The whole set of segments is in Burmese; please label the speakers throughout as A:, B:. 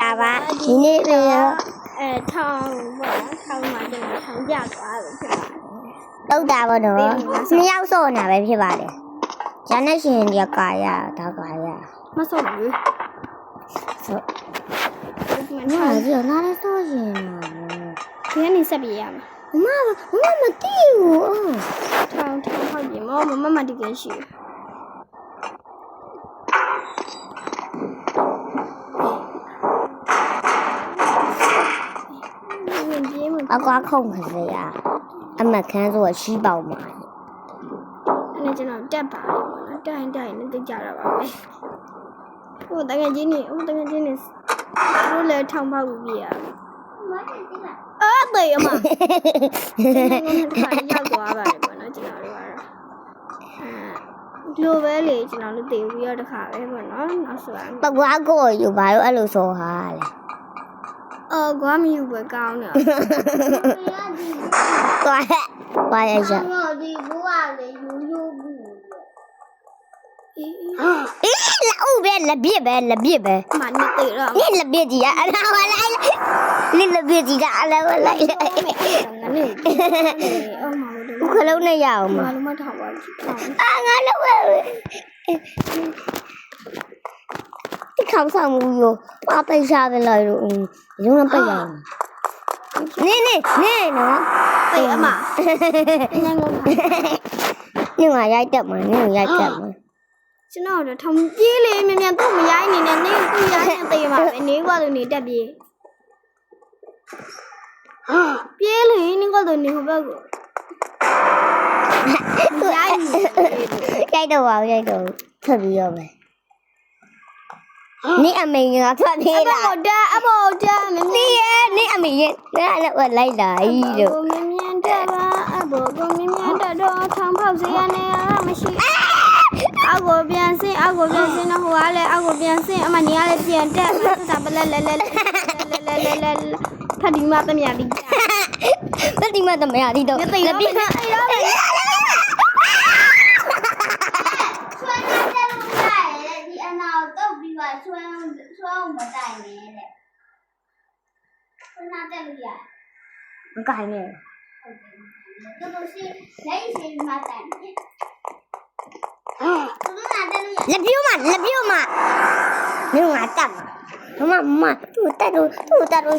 A: ဒါပါဒီနေ့ပဲ
B: ထောင်ပေါ့ထောင်မှာကျွန်တော်ထောင်ကြသွားလို့ဖြစ်ပါတယ်
A: တုတ်တာပေါ့နော်နှစ်ယောက်စောနေတာပဲဖြစ်ပါတယ်ဂျန်နဲ့ရှင်ဒီကာရဒါကာရ
B: မစောဘူး
A: ဆိုငါကနားလဲစောရှင်
B: ဒီကနေဆက်ပြေးရမှာ
A: မမတီးဘူး
B: ထောင်ဟုတ်ပြီမမတကယ်ရှိ
A: အကွာခုံခစေရအမခန်းဆိုရှိပေါက်မှာ
B: အဲ့ကျွန်တော်တက်ပါတယ်ပေါ့နော်တိုင်နဲ့တိတ်ကြတာပါပဲဟိုတကယ်ချင်းနေတို့လည်းထောင်ပေါက်ပြီးပြရတေးအမရောက်သွားပါတယ်ပေါ့နော်ကျွန်တော်တို့ကတော့လိုပဲလေကျွန်တော်တို့တေးပြီးတော့တခါပဲပေါ့နော်နောက်ဆိုရင်
A: ပကွာကိုယူပါလို့အဲ့လိုဆိုဟာလေ
B: ကွာမယူပဲကောင်းတယ်
A: ကွာရရ
B: ဒီဘူကလေယူဘူး
A: လာဦးပဲလက်ပြစ်ပဲ
B: မနေသေးတော့
A: 你လက်ပြစ်ကြီးအလာဝလိုက်你လက်ပြစ်ကြီးကအလာဝလိုက်
B: ငါနေ
A: ခလုံးနဲ့ရအောင်မ
B: လုံးမထောက်ပါဘူး
A: ငါလုံးပဲဒီခေါင်းဆောင်မှုရောပါပိတ်စားကြလိုက်လို့ရုံးပိတ်ရအောင်နေနော်
B: တေးအမ
A: နေငါရိုက်တက်မှာနေရိုက်တက်မှာ
B: ကျွန်တော်တို့ထောင်ပြေးလေမြန်တော့မရိုင်းနေနဲ့နေသူရိုင်းနေသေးမှာပဲနေကွာလို့နေတက်ပြေးပြေးလေနေကွာလို့နေဟိုဘက်ကို
A: ရိုက်တော့ထွက်ပြီးရောမယ်နေအမေကထွက်ပြေးလာ
B: အဘောတာမ
A: မီးရဲ့နေအမေရဲ့လည်းလိုက်လာဤလို့
B: မြန်တက်ပါအဘောကမြန်တက်တော့ထောင်ဖောက်စရာနေရမရှိအောက်ကိုပြန်ဆင်းတော့ဟိုကလည်းအောက်ကိုပြန်ဆင်းအမနေရလည်းပြန်တက်တာပလက်ဖတ်ဒီမှာတမရဒီ
A: ဒီမှာတမရဒီတော့
B: လက်ပြဆွဲနေတယ်လို့ရတယ်ဒီအနာကိုတုတ်ပြီးပါဆွဲအောင်မတိုင်နဲ့တဲ့ဆွဲနာတက်လို့ရ
A: မကိုင်းနဲ့
B: ဟုတ်တယ်တော်ရှိလက်ရှိမှတိုင်တယ်
A: လက်ပြိုးမနေငါတက်မှာမသူ့တက်လို့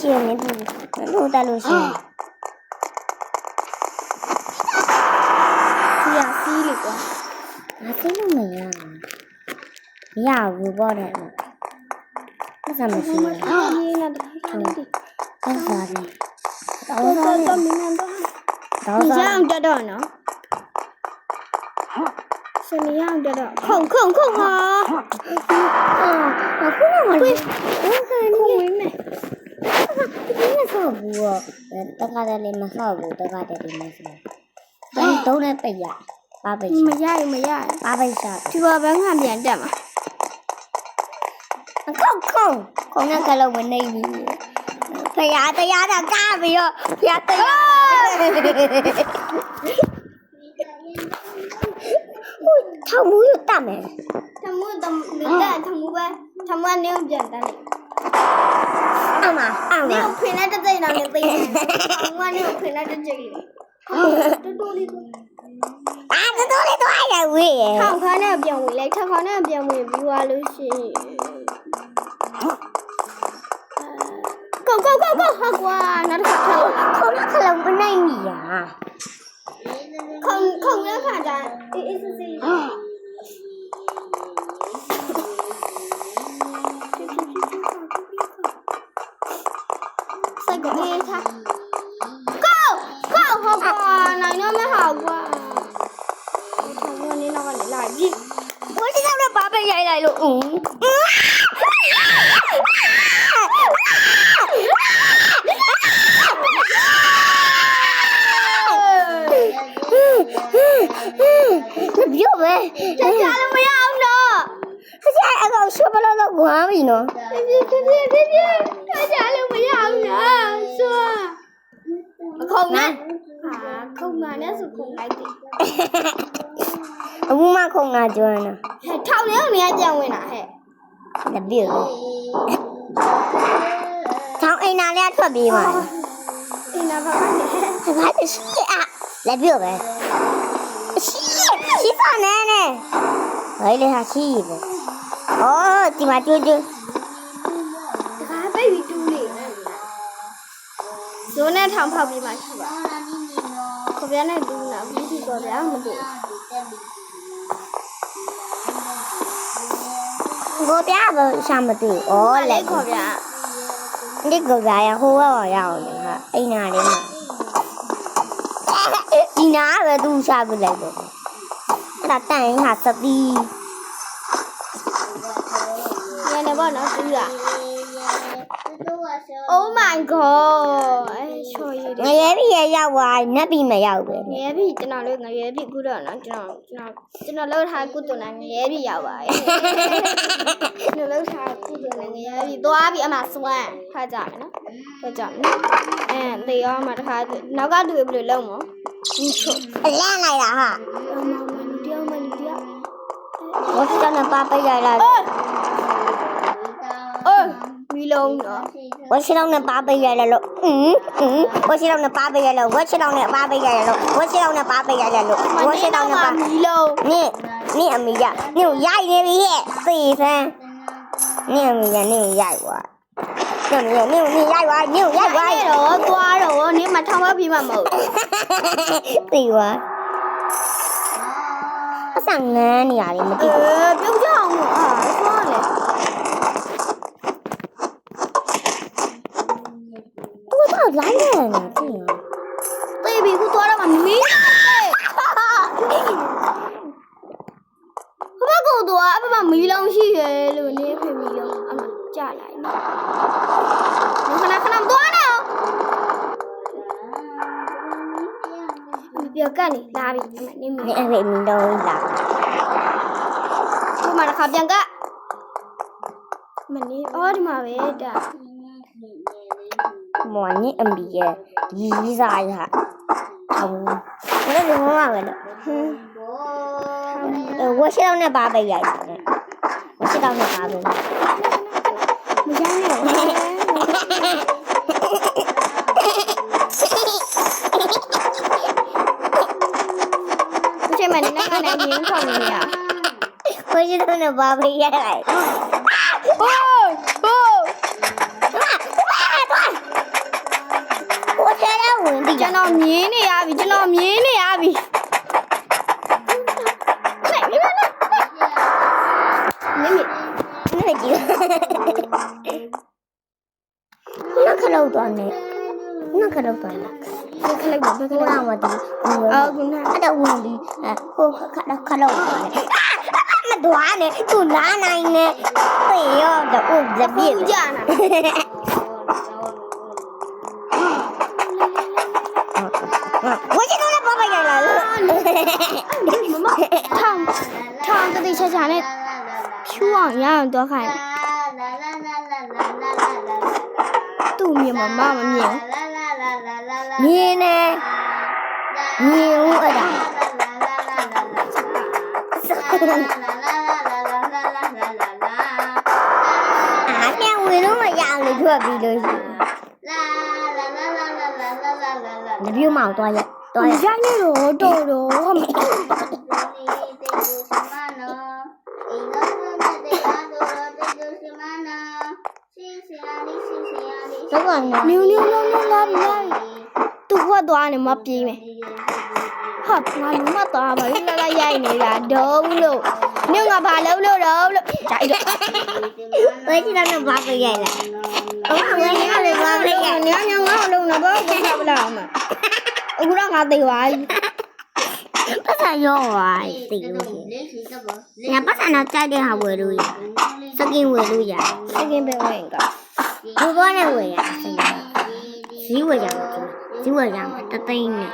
A: ရှိရင်နေသူ့တက်လို့ရှိရင်
B: စီးလေကွာ
A: ငါသိလို့မရဘူးပေါ့တယ်အဲ့ဒါမရှိဘူး
B: အေးလာတယ်
A: အဲ့ဒါလေ
B: တော့မင်းတော့ညောင်းတော့နော်စနေရောက်တော့ခုံဟာ
A: အခုနကလည်းခုံဝင်းမယ်ဒီနေ့ဆောက်ဘူးတခါတည်းလေးမဆောက်ဘူးတခါတည်းလေးမဆောက်တုံးနဲ့ပိတ်ရပါပိတ်
B: မရ
A: ပါပိတ်စား
B: ဒီဘာဘန်းကပြန်တက်မှာ
A: ခုံနဲ့ကလုံးမနေဘူးဖရာတရားတာကားပြီးတော့ဖရာတရားထောင်မှုရတမယ်
B: ထမှုတတက်ထမှုပဲထမှုကနေပြန်တက်လေနေဖိနေတသိန်းတော့နေသိတယ်ထမှုကနေဖိနေတကြိတ်တူလေး
A: တော့ရဝေး
B: ထောင်ခါနဲ့ပြန်ဝင်လိုက်ထောင်ခါနဲ့ပြန်ဝင်ပြီးသွားလို့ရှိရင်go ဟာကွာနောက်တစ်ခါ
A: ခုံးခလုံးမနိုင်မီယာ
B: ခုံရခါတာအေးစစ်စိုက်ကိုအေးထား go ဟာကွာနိုင်တော့မဟာကွာထောင်ကနေတော့ကနေလာပြီ
A: ဘိုးကြီးကတော့ဘာပဲရိုက်လိုက်လို့ပြောပဲ
B: ကြားလို့မရအောင်တော့
A: ဆရာအကောင်ရှုပ်ပလို့တော့ကွာပြီနော်
B: ကြားလို့မရအောင်တော့ဆိုခုံနဲ့ခုံနဲ့ဆိုခုံလိုက်တယ်
A: အခုမှခုံလာကျွမ်းတာ
B: ထောင်ထဲကနေပြန်ဝင်လာဟဲ့
A: တပြည့် ထွက်ပြေးမှာ
B: ဒီနာဘာကနေ
A: ဘာလဲရှိอ่ะလက်ပြုတ်ပဲရှိပါနဲ့နဲ့ဟိုလေဟာရှိပဲအော်ဒီမှာကျွတ်ကျွတ်
B: ဒါပိတ်ပြီးတူးလေဇိုးနဲ့ထောင်ဖောက်ပြီးမှရှိပါခေါ်ပြနဲ့တူးလာပြီးစီတော့ဗျာမတူ
A: ကိုပြဘာရှာမတူဩလက်
B: ခေါ်ပြ
A: ဒီကိုပြရဟိုရောရအောင်လေဟာအိမ်နာလေးမှာဒီနာပဲသူရှာပြလိုက်တော့အဲ့ဒါတန်ရင်ဟာသပီး
B: ညနေပေါ့နော်တူးရ Oh my god ချော်ရည်
A: ငရဲပြီရရောက်သွားနက်ပြီမရောက်ပဲ
B: ငရဲပြီကျွန်တော်လို့ငရဲပြီခုတော့နော်ကျွန်တော်လောက်ထားကုတုနဲ့ငရဲပြီရောက်ပါရဲ့ကျွန်တော်လောက်ထားကုတုနဲ့ငရဲပြီသွားပြီအမှစွမ်းထားကြမယ်နော်ထားကြမယ်သေရောမှာတခါနောက်ကတူဘယ်လိုလုံးမဒီချို့
A: အလန့်လိုက်တာဟာ
B: တယောက်မှတယောက်
A: ဝတ်စတနပါပိတ်ရလား
B: မီလုံးနော်
A: ဝတ်စတောင်းနဲ့ပါပိတ်ရလဲလို့ဝတ်စတောင်းနဲ့ပါပိတ်ရလို့ဝတ်စတောင်းနဲ့ပါပိတ်ရလို့ဝတ်စတောင်းနဲ့ပါပိတ်ရလို့ဝတ်စတောင်းနဲ့ပါ
B: မီလုံး
A: နင့်အမေကနင့်ရိုက်နေပြီဟဲ့သေစမ်းနင့်အမေကနင့်ရိုက်သွားနင့်ရိုက်သွားနင့်ရိုက်သွား
B: တော့သွားတော့နင်းမထောင်မပြီးမှမဟုတ်
A: သေသွားအဆန်ငန်းနေရတယ်မသိဘူး
B: ပြုတ်ကြအောင်သွားလေ
A: သူကတော့လိုင်းနေတယ်သိရ
B: သေပြီခုသွားတော့မှမီးဘဘကိုတော့အမမီးလုံးရှိရလို့နေဖေမီးလုံးအမကြလိုက်နော်ခဏခဏသွားတော့ပြောကတ်နေလာပြီအမနေမီး
A: နင့်အဖေမင်းတော့လာ
B: ဒီမှာတစ်ခါပြန်ကမနေအော်ဒီမှာပဲတာ
A: မော်နင့်အမေရဲ့ရီးစားရအဘူးဘယ်လိုမှမပဲလို့ဝတ်ရှောင်းနဲ့ပါပိတ်ရိုက်တယ်ဝတ်ရှောင်းနဲ့ပါပိတ်
B: မရိုင်းနဲ့不是买的那个来年考的呀？
A: ဝတ်ရှောင်းနဲ့ပါပိတ်ရိုက်လိုက်
B: 哦哦，
A: 我现在问题
B: 见到米呢呀比，见到米呢呀比。你米，
A: 那几个，那可老多呢，那可老多了。
B: 不看了不看
A: 我
B: 了。
A: 让我的，
B: 啊，姑娘，
A: 他的问题，我可老多呢。那多呢，都哪来呢？对呀，这我这边
B: 不。家呢？
A: 我现在爸爸也来了。
B: 妈妈，唱这里恰恰的，去往一样多看。都面妈妈嘛面。
A: 你呢？你我的。啊，这为什么养的特别的？你比我毛多呀？多
B: 你
A: 呀？
B: 家那罗豆罗，我没。
A: 这个呢？
B: 溜拉比，都我多呢没比没。哈，那你妈多嘛？你那个爷你啦，豆了，你我怕漏，加一个。
A: 我知道那爸爸来了。我知道那爸爸来了。
B: 娘我漏那不差不了嘛。我让他对话。
A: 不是有啊，对不对？人家不是那在的还围路呀，是跟围路呀，
B: 这个别问个。
A: 不管那围呀，是围呀嘛，是围呀嘛，得对呢。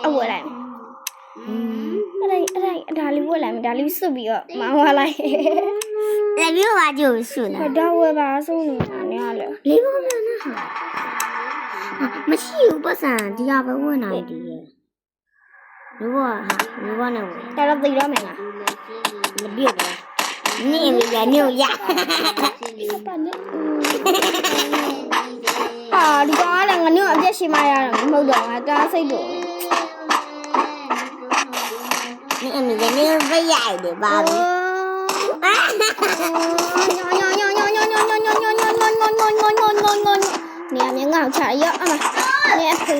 B: 我来。ဒါလေးဝက်လိုက်မယ်ဒါလေးစွတ်ပြီးတော့မောင်းသွားလိုက်
A: 来比我就是了。
B: ဒါဝယ်ပါဆုံးနေတာနည်းလေ
A: 离我们那没事，不是，第二个问哪里的？如果哈，如果呢？
B: ဒါတော့သိတော့မယ်လား
A: 没别的，你们家牛呀。
B: ဟာဒီကောင် ရက်ရှိမှရတော့မဟုတ်တော့ငါတားစိတ်တော့
A: 你们在那不要的吧？
B: နေရာမြငါ့ချရအမနေအဖေ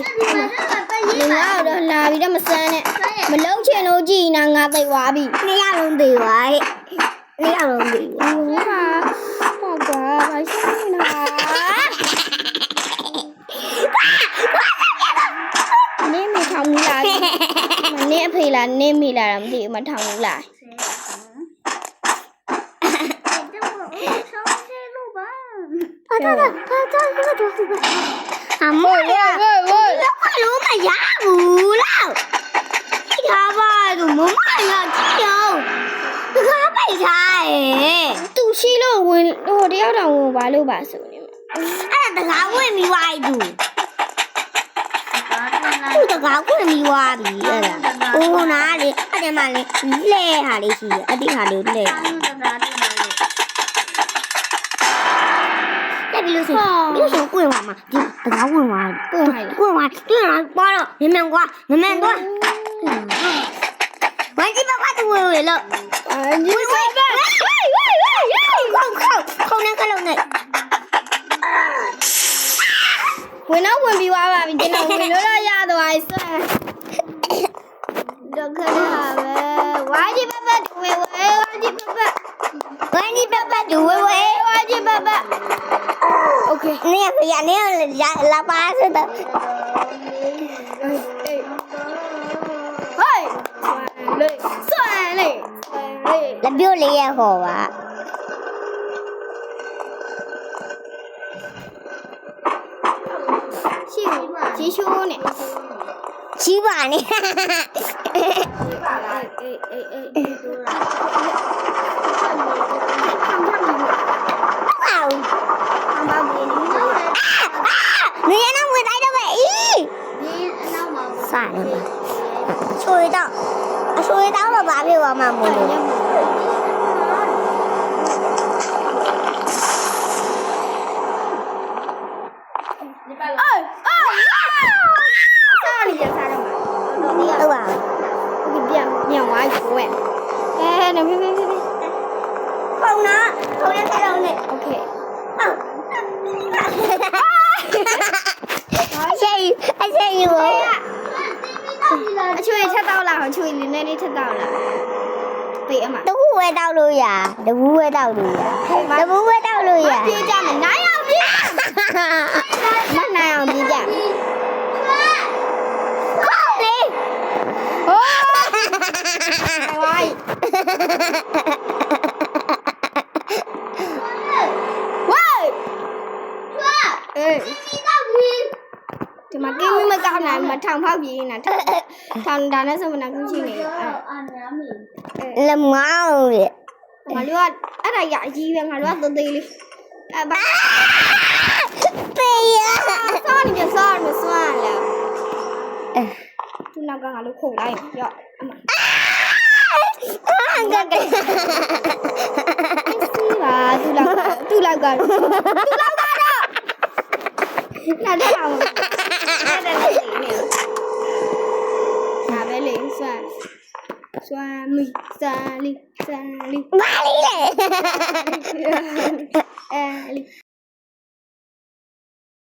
B: နေငါတော့လာပြီးတော့မစမ်းနဲ့မလုံးချင်လို့ကြည်နာငါသိသွားပြီ
A: 你要弄对吧？你要弄对吧？
B: ဟာဟုတ်ကွာဘာရှိနေတာနေမထောင်ဘူးလားမနေအဖေလားနေမိလားတော့မသိဘူးမထောင်ဘူးလား
A: 阿妹呀，我快我买鸭不了，你看吧，都没买呀，这样，你看白菜，
B: သူရှိလို့ဝင်ဟိုတယောက်တောင်ဝင်ပါလို့ပါဆိုနေမှာ
A: 哎，大家会咪歪住，大家会咪歪比了，我哪里，阿爹妈哩，累下哩是，阿爹下哩累。比如说桂花嘛，就大家问完，问完，对了，完了，慢慢刮，慢慢断。完鸡巴花都喂了，喂，扣那个了呢。
B: ဝင်တော့ဝင်ပြီးသွားပါပြီကျွန်တော်ဝင်လို့တော့ရသွားပြီဆက်ဒုက္ခလာပဲဝါကြီးပပတ်ဝဲဝဲဝါကြီးပပတ်
A: 完鸡巴花都喂，
B: ဝါကြီးပပတ် Okay
A: 你也不要，你要拉巴似的。
B: ဟေးဆွမ်းလေး
A: 那表里也好吧？
B: ရှိကြီးချိုးနဲ့
A: 七八呢？哇！你也能回来的呗？算了吧，收一道，收一道了吧？别往满摸了。
B: စားရစားတော့မှာ
A: 对吧？
B: ဒီပြန်သွားပြီကိုယ်နေဖေး
A: 碰呢，碰那个了呢。
B: Okay
A: 下雨我。
B: အချွေချက်တော့လာအောင်ချွေလေးနဲ့လေးချက်တော့လာပေးအမ
A: 都不会道路呀，都不会道路呀，都不会道路呀。
B: ပြေးကြမယ်နိုင်အောင်ပြေးမနိုင်အောင်ပြေးကြ
A: 靠你！
B: ဟိုးဝိုင်းဝိုင်းအေးဒီမှာကင်းမကောင်းနိုင်မထောင်ဖောက်ပြေးနေတာထောင်ဒါနဲ့ဆိုမနာကူးချင်းနေအဲ
A: 冷毛的。
B: ငါတို့ကအဲ့ဒါရအကြီးပဲငါတို့ကသေးသေးလေးအဲဘာ
A: 对呀。
B: စောနေပြစောမစွမ်းလာသူနောက်ကငါတို့ခုတ်လိုက်ရော့စီပါသူလောက်ကတော့နားတယ်အောင်နားတယ်လေနားပဲလေစွမ်းမီစာလီ
A: 哪里嘞？
B: အဲလီ